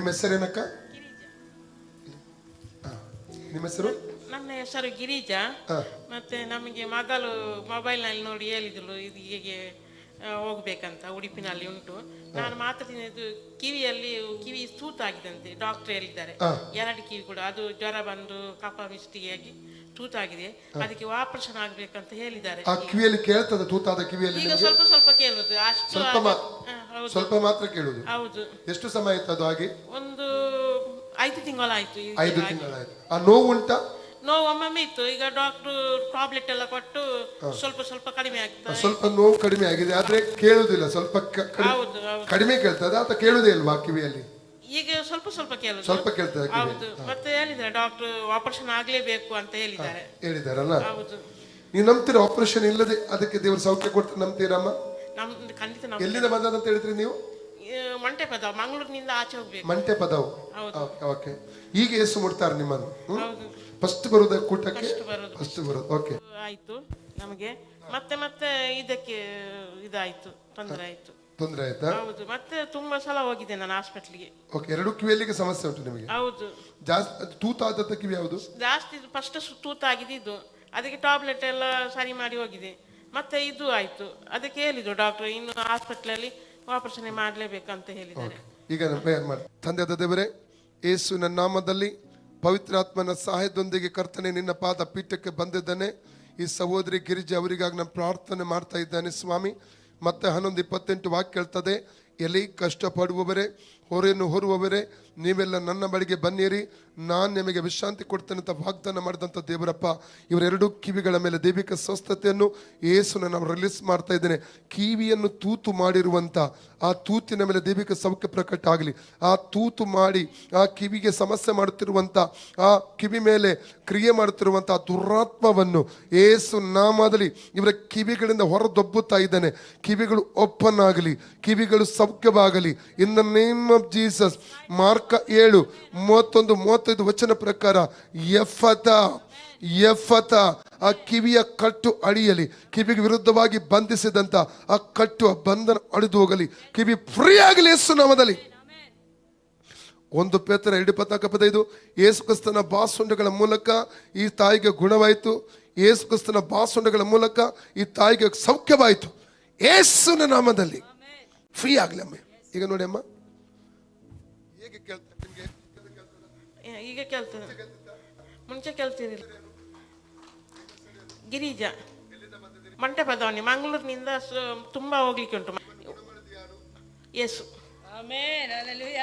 ನಿಮ್ಮ ಹೆಸರೇನಕ್ಕ? ನಿಮ್ಮ ಹೆಸರು? ನನ್ನ ಹೆಸರು ಗಿರಿಜಾ. ಮತ್ತೆ ನಮಗೆ ಮಗಳು ಮೊಬೈಲ್ ನಲ್ಲಿ ನೋಡಿ ಹೇಳಿದ್ರು ಇದು ಹೀಗೆ ಹೋಗ್ಬೇಕಂತ, ಉಡುಪಿನಲ್ಲಿ ಉಂಟು. ನಾನು ಮಾತಾಡಿದ್ದು ಕಿವಿ ತೂತಾಗಿದಂತೆ ಡಾಕ್ಟರ್ ಹೇಳಿದ್ದಾರೆ. 2 ಕಿವಿ ಕೂಡ ಅದು ಜ್ವರ ಬಂದು ಕಫ ಮಿಷ್ಟಿಯಾಗಿ ತೂತಾಗಿದೆ, ಅದಕ್ಕೆ ಆಪರೇಷನ್ ಆಗ್ಬೇಕಂತ ಹೇಳಿದ್ದಾರೆ. ಆ ಕಿವಿಯಲ್ಲಿ ಕೇಳ್ತದೆ? ತೂತಾದ ಕಿವಿಯಲ್ಲಿ ಈಗ ಸ್ವಲ್ಪ ಸ್ವಲ್ಪ ಕೇಳುದು, ಅಷ್ಟು ಸ್ವಲ್ಪ ಮಾತ್ರ ಕೇಳುದು. ಹೌದು. ಎಷ್ಟು ಸಮಯ ಆಯ್ತು ಅದು ಆಗಿ? ಒಂದು 5 ತಿಂಗಳಾಯ್ತು. 5 ತಿಂಗಳಾಯ್ತು. ಆ ನೋವು ಉಂಟಾ? ನೋವು ಒಮ್ಮೊಮ್ಮೆ ಇತ್ತು. ಈಗ ಡಾಕ್ಟರ್ ಟ್ಯಾಬ್ಲೆಟ್ ಎಲ್ಲ ಕೊಟ್ಟು ಸ್ವಲ್ಪ ಸ್ವಲ್ಪ ಕಡಿಮೆ ಆಗ್ತದೆ. ಸ್ವಲ್ಪ ನೋವು ಕಡಿಮೆ ಆಗಿದೆ, ಆದ್ರೆ ಕೇಳುದಿಲ್ಲ. ಸ್ವಲ್ಪ ಕಡಿಮೆ ಕೇಳ್ತದೆ ಅಥವಾ ಕೇಳುದೇ ಇಲ್ವಾ ಕಿವಿಯಲ್ಲಿ? ಈಗ ಸ್ವಲ್ಪ ಸ್ವಲ್ಪ ಕೇಳುದು. ಸ್ವಲ್ಪ ಕೇಳ್ತದೆ. ಹೌದು. ಮತ್ತೆ ಹೇಳಿದ್ದಾರೆ ಡಾಕ್ಟರ್ ಆಪರೇಷನ್ ಆಗ್ಲೇಬೇಕು ಅಂತ ಹೇಳಿದಾರಲ್ಲ. ಹೌದು. ನೀವು ನಂಬ್ತೀರಾ? ಆಪರೇಷನ್ ಇಲ್ಲದೆ ಅದಕ್ಕೆ ದೇವರು ಸೌಖ್ಯ ಕೊಡ್ತಾರೆ, ನಂಬ್ತೀರಮ್ಮ? ಖಂಡಿತ. ಎಲ್ಲಿಂದ ಬಂದದಂತ ಹೇಳಿದ್ರಿ ನೀವು? ಮಂಟೆ ಪದವು, ಮಂಗಳೂರಿನಿಂದ ಆಚೆ ಹೋಗ್ಬೇಕು. ಮಂಟೆ ಪದವು. ಓಕೆ. ಈಗ ಯೇಸು ಮುಟ್ತಾರೆ ನಿಮ್ಮನ್ನು? ಫಸ್ಟ್ ಬರುದ ಕೂಟಕ್ಕೆ? ಫಸ್ಟ್ ಬರೋದು. ಓಕೆ, ಆಯ್ತು ನಮಗೆ. ಮತ್ತೆ ಮತ್ತೆ ಇದಕ್ಕೆ ಇದಾಯ್ತು, ತೊಂದರೆ ಆಯ್ತು. ತೊಂದರೆ ಆಯ್ತಾ? ಹೌದು. ಮತ್ತೆ ತುಂಬಾ ಸಲ ಹೋಗಿದೆ ನಾನು ಹಾಸ್ಪಿಟ್ಲಿಗೆ. ಓಕೆ. 2 ಕಿವಿಯಲ್ಲಿಗೆ ಸಮಸ್ಯೆ ಉಂಟು ನಿಮಗೆ? ಹೌದು. ಜಾಸ್ತಿ ತೂತಾದ ಕಿವಿ ಯಾವುದು? ಜಾಸ್ತಿ ಫಸ್ಟ್ ತೂತಾಗಿದೆ ಇದು, ಅದಕ್ಕೆ ಟ್ಯಾಬ್ಲೆಟ್ ಎಲ್ಲ ಸರಿ ಮಾಡಿ ಹೋಗಿದೆ. ಮತ್ತೆ ಇದು ಆಯ್ತು, ಅದಕ್ಕೆ ಹೇಳಿದ್ರು ಡಾಕ್ಟರ್ ಇನ್ನು ಹಾಸ್ಪಿಟ್ಲಲ್ಲಿ ಆಪರೇಷನ್ ಮಾಡಲೇಬೇಕಂತ ಹೇಳಿದ್ದಾರೆ. ಈಗ ತಂದೆಯಾದ ದೇವರೇ, ಯೇಸು ನನ್ನ ನಾಮದಲ್ಲಿ ಪವಿತ್ರಾತ್ಮನ ಸಹಾಯದೊಂದಿಗೆ ಕರ್ತನೆ ನಿನ್ನ ಪಾದ ಪೀಠಕ್ಕೆ ಬಂದಿದ್ದಾನೆ. ಈ ಸಹೋದರಿ ಗಿರಿಜಾ ಅವರಿಗಾಗಿ ನಾನು ಪ್ರಾರ್ಥನೆ ಮಾಡ್ತಾ ಇದ್ದಾನೆ ಸ್ವಾಮಿ. ಮತ್ತೆ 11:28 ವಾಕ್ಯ ಹೇಳ್ತದೆ, ಎಲ್ಲಿ ಕಷ್ಟಪಡುವವರೇ, ಹೊರೆಯನ್ನು ಹೊರುವವರೇ, ನೀವೆಲ್ಲ ನನ್ನ ಬಳಿಗೆ ಬನ್ನಿರಿ, ನಾನು ನಿಮಗೆ ವಿಶ್ರಾಂತಿ ಕೊಡ್ತೇನೆ ಅಂತ ವಾಗ್ದಾನ ಮಾಡಿದಂಥ ದೇವರಪ್ಪ, ಇವರೆರಡು ಕಿವಿಗಳ ಮೇಲೆ ದೈವಿಕ ಸ್ವಸ್ಥತೆಯನ್ನು ಯೇಸುನ ನಾವು ರಿಲೀಸ್ ಮಾಡ್ತಾ ಇದ್ದೇನೆ. ಕಿವಿಯನ್ನು ತೂತು ಮಾಡಿರುವಂಥ ಆ ತೂತಿನ ಮೇಲೆ ದೈವಿಕ ಸೌಖ್ಯ ಪ್ರಕಟ ಆಗಲಿ. ಆ ತೂತು ಮಾಡಿ ಆ ಕಿವಿಗೆ ಸಮಸ್ಯೆ ಮಾಡುತ್ತಿರುವಂಥ, ಆ ಕಿವಿ ಮೇಲೆ ಕ್ರಿಯೆ ಮಾಡುತ್ತಿರುವಂಥ ದುರಾತ್ಮವನ್ನು ಯೇಸು ನಾಮದಲ್ಲಿ ಇವರ ಕಿವಿಗಳಿಂದ ಹೊರದೊಬ್ಬುತ್ತಾ ಇದ್ದಾನೆ. ಕಿವಿಗಳು ಓಪನ್ ಆಗಲಿ, ಕಿವಿಗಳು ಸೌಖ್ಯವಾಗಲಿ in the name of Jesus. Mark 7:31-35 ವಚನ ಪ್ರಕಾರ ಎಫತ ಆ ಕಿವಿಯ ಕಟ್ಟು ಅಳಿಯಲಿ. ಕಿವಿಗೆ ವಿರುದ್ಧವಾಗಿ ಬಂಧಿಸಿದಂತ ಆ ಕಟ್ಟು, ಆ ಬಂಧನ ಅಳಿದು ಹೋಗಲಿ. ಕಿವಿ ಫ್ರೀ ಆಗಲಿ ಯೇಸು ನಾಮದಲ್ಲಿ. 1 ಪೇತ್ರ 2:14-15 ಯೇಸು ಕ್ರಿಸ್ತನ ಬಾಸುಂಡಗಳ ಮೂಲಕ ಈ ತಾಯಿಗೆ ಗುಣವಾಯಿತು. ಯೇಸು ಕ್ರಿಸ್ತನ ಬಾಸುಂಡಗಳ ಮೂಲಕ ಈ ತಾಯಿಗೆ ಸೌಖ್ಯವಾಯಿತು. ಯೇಸುನ ನಾಮದಲ್ಲಿ ಫ್ರೀ ಆಗಲಿ ಅಮ್ಮ. ಈಗ ನೋಡಿ ಅಮ್ಮ, ಹೇಗೆ ಕೇಳ್ತಾರೆ ನಿಮಗೆ? ಈಗ ಕೇಳ್ತದೆ, ಮುಂಚೆ ಕೇಳ್ತಿರಲಿಲ್ಲ. ಗಿರಿಜಾ, ಮಂಟೆ ಪದವನಿ, ಮಂಗಳೂರಿನಿಂದ ತುಂಬಾ ಹೋಗ್ಲಿಕ್ಕೆ ಉಂಟು. ಯೇಸು. Amen, hallelujah.